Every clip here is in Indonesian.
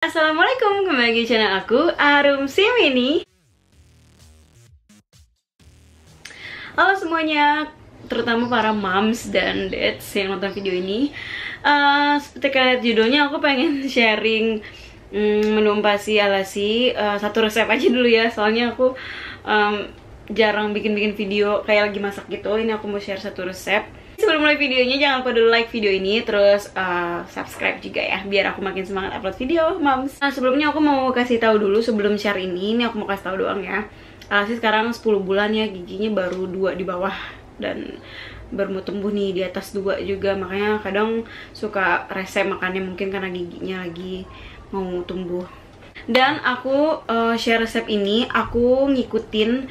Assalamualaikum, kembali lagi di channel aku, Arum Simini. Halo semuanya, terutama para moms dan dads yang nonton video ini. Seperti kalian lihat judulnya, aku pengen sharing menu pasi alasi. Satu resep aja dulu ya, soalnya aku jarang bikin video kayak lagi masak gitu. Ini aku mau share satu resep. Sebelum mulai videonya, jangan lupa dulu like video ini, terus subscribe juga ya, biar aku makin semangat upload video, moms. Nah, sebelumnya aku mau kasih tahu dulu sebelum share ini aku mau kasih tahu doang ya. Alasi sekarang 10 bulan ya, giginya baru 2 di bawah dan baru mau tumbuh nih di atas 2 juga, makanya kadang suka rese makannya mungkin karena giginya lagi mau tumbuh. Dan aku share resep ini, aku ngikutin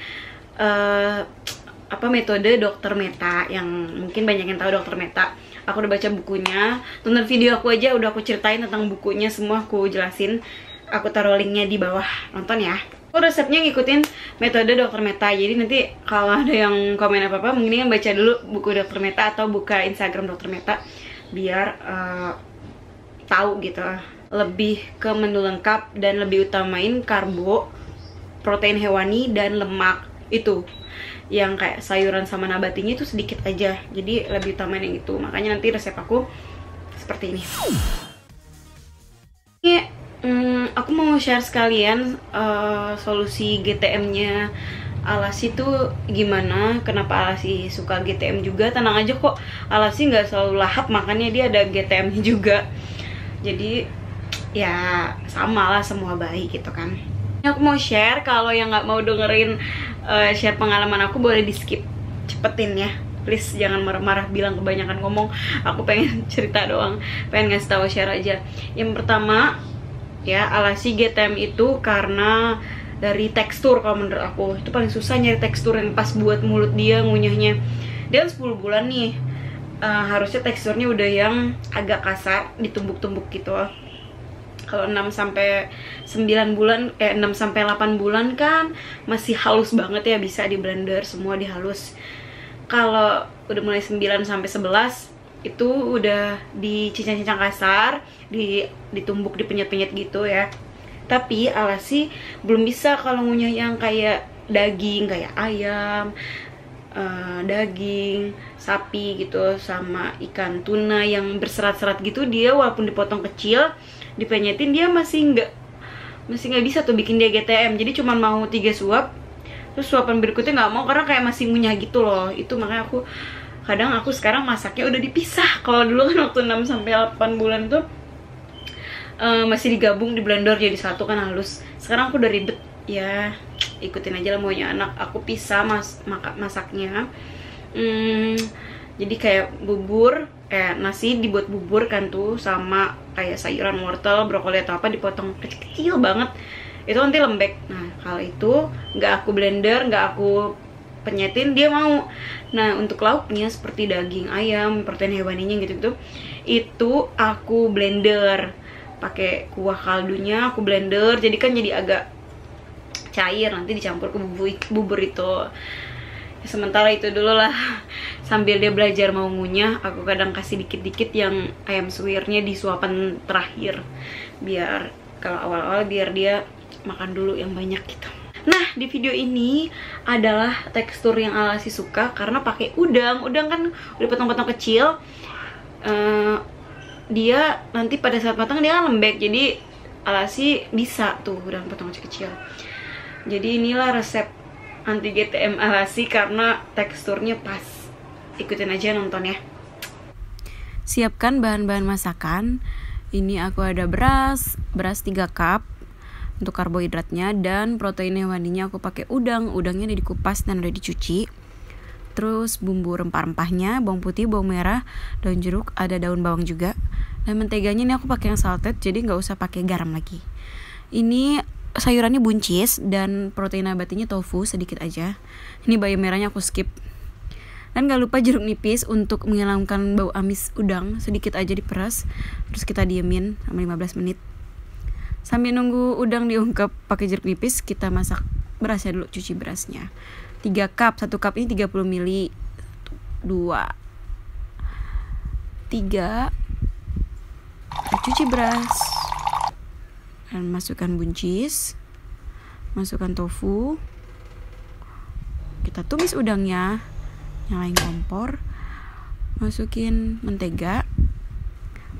metode Dokter Meta, yang mungkin banyak yang tahu Dokter Meta. Aku udah baca bukunya, tonton video aku aja udah aku ceritain tentang bukunya, semua aku jelasin. Aku taruh linknya di bawah, nonton ya. Aku resepnya ngikutin metode Dokter Meta, jadi nanti kalau ada yang komen apa-apa, mendingan baca dulu buku Dokter Meta atau buka Instagram Dokter Meta, biar tahu gitu. Lebih ke menu lengkap dan lebih utamain karbo, protein hewani, dan lemak. Itu yang kayak sayuran sama nabatinya itu sedikit aja, jadi lebih utamain yang itu. Makanya nanti resep aku seperti ini. Aku mau share sekalian solusi GTM-nya Alasi tuh gimana, kenapa Alasi suka GTM juga. Tenang aja kok, Alasi nggak selalu lahap, makanya dia ada GTM-nya juga. Jadi ya sama lah, semua bayi gitu kan. Aku mau share, kalau yang nggak mau dengerin share pengalaman aku boleh di skip, cepetin ya please, jangan marah-marah bilang kebanyakan ngomong. Aku pengen cerita doang, pengen ngasih tahu, share aja. Yang pertama ya, Alasi GTM itu karena dari tekstur. Kalau menurut aku itu paling susah nyari tekstur yang pas buat mulut dia ngunyahnya. Dia 10 bulan nih, harusnya teksturnya udah yang agak kasar, ditumbuk-tumbuk gitu. Kalau 6-9 bulan, 6-8 bulan kan masih halus banget ya, bisa di blender semua dihalus. Kalau udah mulai 9-11 itu udah dicincang-cincang kasar, ditumbuk, dipenyet-penyet gitu ya. Tapi Alasi belum bisa kalau ngunyah yang kayak daging, kayak ayam, daging sapi gitu, sama ikan tuna yang berserat-serat gitu. Dia walaupun dipotong kecil, dipenyetin, dia masih nggak bisa tuh bikin dia GTM. Jadi cuma mau 3 suap, terus suapan berikutnya nggak mau karena kayak masih ngunyah gitu loh. Itu makanya aku sekarang masaknya udah dipisah. Kalau dulu kan waktu 6-8 bulan tuh masih digabung di blender jadi satu kan halus. Sekarang aku udah ribet ya, ikutin aja lah maunya anak. Aku pisah masaknya. Jadi kayak bubur, nasi dibuat bubur kan tuh, sama kayak sayuran wortel, brokoli atau apa dipotong kecil-kecil banget, itu nanti lembek. Nah kalau itu nggak aku blender, nggak aku penyetin, dia mau. Nah untuk lauknya seperti daging ayam, protein hewaninya gitu-gitu, itu aku blender pakai kuah kaldunya, aku blender, jadi kan jadi agak cair, nanti dicampur ke bubur itu. Sementara itu dulu lah, sambil dia belajar mau ngunyah, aku kadang kasih dikit-dikit yang ayam suwirnya di suapan terakhir, biar kalau awal-awal biar dia makan dulu yang banyak gitu. Nah di video ini adalah tekstur yang Alasi suka karena pakai udang kan udah potong-potong kecil. Dia nanti pada saat matang dia kan lembek, jadi Alasi bisa tuh udang potong kecil-kecil. Jadi inilah resep anti GTM Alasi karena teksturnya pas. Ikutin aja, nonton ya. Siapkan bahan-bahan masakan. Ini aku ada beras 3 cup untuk karbohidratnya, dan protein hewaninya aku pakai udangnya udah dikupas dan udah dicuci. Terus bumbu rempah-rempahnya, bawang putih, bawang merah, daun jeruk, ada daun bawang juga. Dan menteganya ini aku pakai yang salted, jadi nggak usah pakai garam lagi. Ini sayurannya buncis, dan protein nabatinya tofu sedikit aja. Ini bayam merahnya aku skip. Dan gak lupa jeruk nipis untuk menghilangkan bau amis udang, sedikit aja diperas. Terus kita diemin selama 15 menit. Sambil nunggu udang diungkep pakai jeruk nipis, kita masak berasnya dulu, cuci berasnya. 3 cup, 1 cup ini 30 ml. 2 3 cuci beras. Dan masukkan buncis, masukkan tofu, kita tumis udangnya, nyalain kompor, masukin mentega,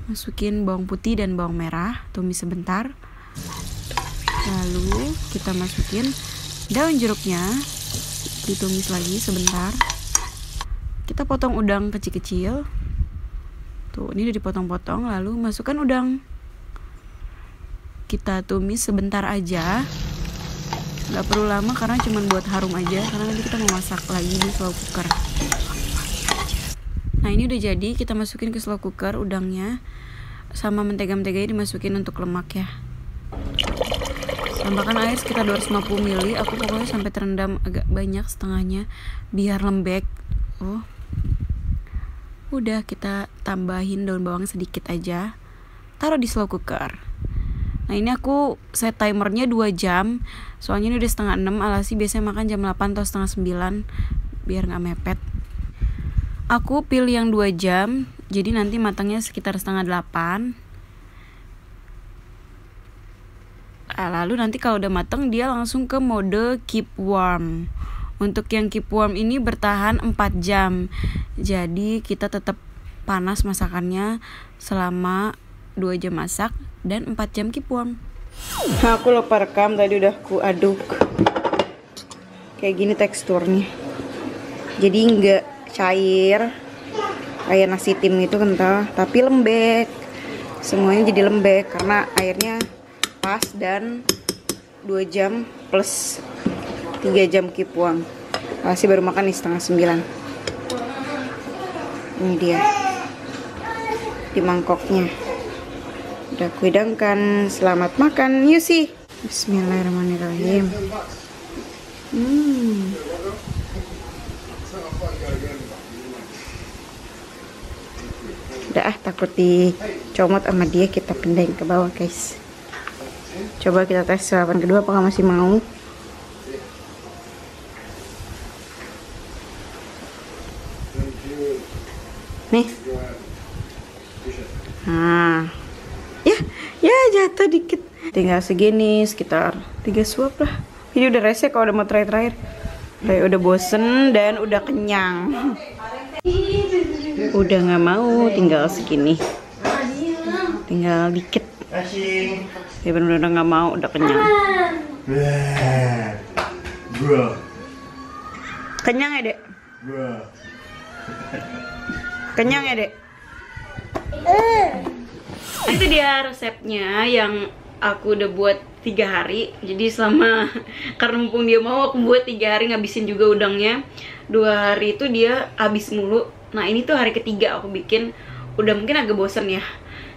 masukin bawang putih dan bawang merah, tumis sebentar. Lalu kita masukin daun jeruknya, ditumis lagi sebentar. Kita potong udang kecil-kecil. Tuh, ini udah dipotong-potong. Lalu masukkan udang. Kita tumis sebentar aja. Gak perlu lama karena cuma buat harum aja, karena nanti kita mau masak lagi di slow cooker. Nah, ini udah jadi. Kita masukin ke slow cooker udangnya sama mentega-menteganya, dimasukin untuk lemak ya. Tambahkan air sekitar 250 ml. Aku pokoknya sampai terendam agak banyak, setengahnya, biar lembek. Oh, udah, kita tambahin daun bawang sedikit aja, taruh di slow cooker. Nah, ini aku set timernya 2 jam, soalnya ini udah setengah 6. Alasi biasanya makan jam 8 atau setengah 9 biar gak mepet. Aku pilih yang 2 jam, jadi nanti matangnya sekitar setengah 8. Lalu nanti kalau udah matang, dia langsung ke mode keep warm. Untuk yang keep warm ini bertahan 4 jam. Jadi kita tetap panas masakannya selama 2 jam masak dan 4 jam keep warm. Nah, aku lupa rekam, tadi udah aku aduk. Kayak gini teksturnya. Jadi nggak cair kayak nasi tim itu kental, tapi lembek. Semuanya jadi lembek karena airnya pas dan 2 jam plus 3 jam keep warm. Masih baru makan nih setengah 9. Ini dia di mangkoknya. Udah aku hidangkan. Selamat makan, Yusi. Bismillahirrahmanirrahim. Udah takut dicomot sama dia, kita pindahin ke bawah guys. Coba kita tes sarapan kedua apakah masih mau. Nih. Nah. Ya jatuh dikit. Tinggal segini, sekitar 3 suap lah. Ini udah rese kalau udah mau terakhir. Kayak udah bosen dan udah kenyang. Udah nggak mau, tinggal segini. Tinggal dikit. Ya bener-bener nggak mau, udah kenyang. Bro. Kenyang ya, Dek? Bro. Kenyang ya, Dek? Itu dia resepnya yang aku udah buat 3 hari. Jadi selama, karena mumpung dia mau, aku buat 3 hari, ngabisin juga udangnya. 2 hari itu dia habis mulu. Nah, ini tuh hari ketiga aku bikin. Udah mungkin agak bosen ya.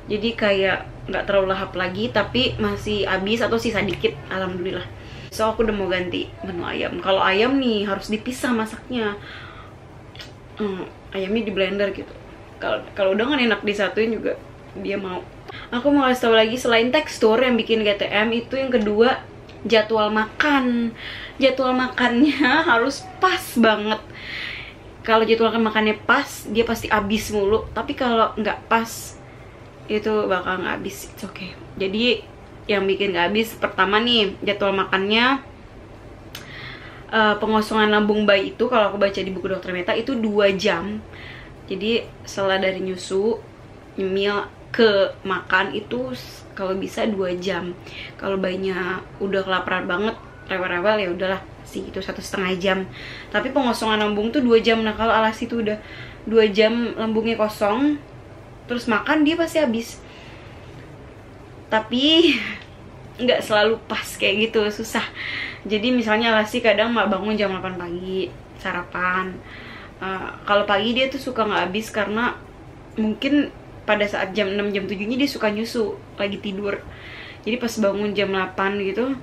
Jadi kayak nggak terlalu lahap lagi, tapi masih habis atau sisa dikit, alhamdulillah. So aku udah mau ganti menu ayam. Kalau ayam nih harus dipisah masaknya. Ayamnya di blender gitu. Kalau udah kan enak disatuin juga dia mau. Aku mau kasih tau lagi, selain tekstur yang bikin GTM, itu yang kedua jadwal makan. Jadwal makannya harus pas banget. Kalau jadwal makannya pas, dia pasti habis mulu. Tapi kalau nggak pas, itu bakal nggak habis. It's okay. Jadi yang bikin nggak habis, pertama nih jadwal makannya, pengosongan lambung bayi itu kalau aku baca di buku dokter Meta itu 2 jam. Jadi setelah dari nyusu, nyemil ke makan itu kalau bisa 2 jam. Kalau bayinya udah kelaparan banget, rewel-rewel, ya udahlah sih itu 1,5 jam. Tapi pengosongan lambung tuh 2 jam. Nah kalau Alasi tuh udah 2 jam lambungnya kosong, terus makan, dia pasti habis. Tapi nggak selalu pas kayak gitu, susah. Jadi misalnya Alasi kadang bangun jam 8 pagi sarapan. Kalau pagi dia tuh suka nggak habis karena mungkin pada saat jam 6 jam 7 nya dia suka nyusu lagi tidur. Jadi pas bangun jam 8 gitu,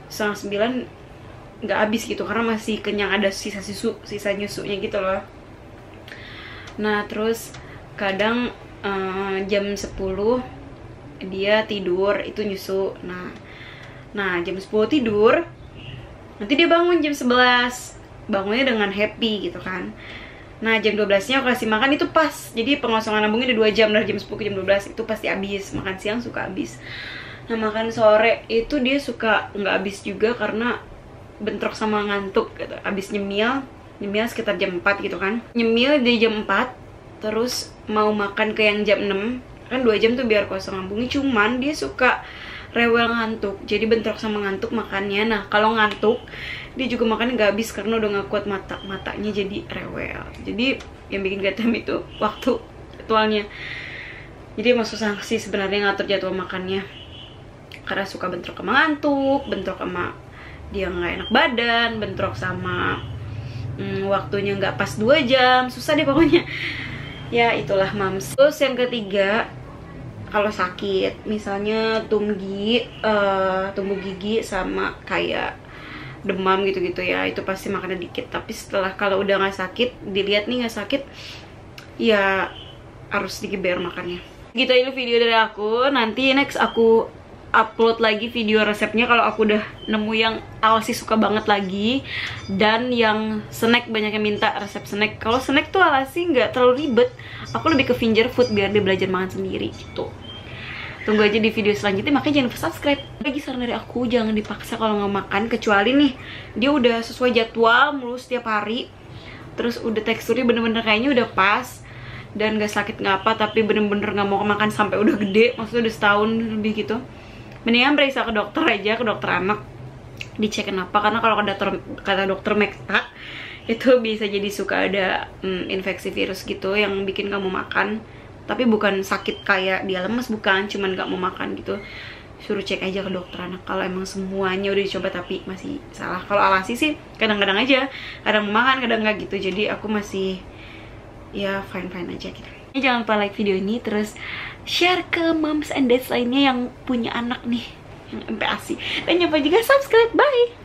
setengah 9 nggak habis gitu karena masih kenyang, ada sisa nyusunya gitu loh. Nah terus kadang jam 10 dia tidur, itu nyusu. Nah jam 10 tidur, nanti dia bangun jam 11, bangunnya dengan happy gitu kan. Nah jam 12-nya aku kasih makan, itu pas. Jadi pengosongan lambungnya udah 2 jam, dari jam 10 ke jam 12 itu pasti habis. Makan siang suka habis. Nah makan sore itu dia suka nggak habis juga karena bentrok sama ngantuk gitu. Abis nyemil sekitar jam 4 gitu kan. Nyemil di jam 4, terus mau makan ke yang jam 6. Kan 2 jam tuh biar kosong lambungnya, cuman dia suka rewel ngantuk. Jadi bentrok sama ngantuk makannya. Nah kalau ngantuk dia juga makannya nggak habis karena udah nggak kuat matanya jadi rewel. Jadi yang bikin GTM itu waktu jadwalnya. Jadi emang susah sih sebenarnya ngatur jadwal makannya. Karena suka bentrok sama ngantuk, bentrok sama dia nggak enak badan, bentrok sama waktunya nggak pas 2 jam, susah deh pokoknya. Ya itulah mams. Terus yang ketiga, kalau sakit, misalnya tumbuh gigi sama kayak demam gitu-gitu ya, itu pasti makannya dikit. Tapi setelah kalau udah nggak sakit, dilihat nih nggak sakit, ya harus digeber makannya. Gitu ini video dari aku. Nanti next aku upload lagi video resepnya kalau aku udah nemu yang Alasi suka banget lagi, dan yang snack banyak yang minta resep snack. Kalau snack tuh Alasi nggak terlalu ribet, aku lebih ke finger food biar dia belajar makan sendiri gitu. Tunggu aja di video selanjutnya, makanya jangan lupa subscribe. Lagi saran dari aku, jangan dipaksa kalau nggak makan, kecuali nih dia udah sesuai jadwal mulu setiap hari, terus udah teksturnya bener-bener kayaknya udah pas dan gak sakit nggak apa, tapi bener-bener nggak mau makan sampai udah gede, maksudnya udah setahun lebih gitu, mendingan periksa ke dokter aja, ke dokter anak, dicek kenapa. Karena kalau kata dokter Mekta itu bisa jadi suka ada infeksi virus gitu yang bikin kamu makan, tapi bukan sakit kayak dia lemes, bukan, cuman gak mau makan gitu. Suruh cek aja ke dokter anak kalau emang semuanya udah dicoba tapi masih salah. Kalau Alasi sih kadang-kadang aja, kadang mau makan, kadang nggak gitu. Jadi aku masih ya fine-fine aja gitu. Jangan lupa like video ini, terus share ke moms and dads lainnya yang punya anak nih, yang MPASI. Dan jangan lupa juga subscribe. Bye!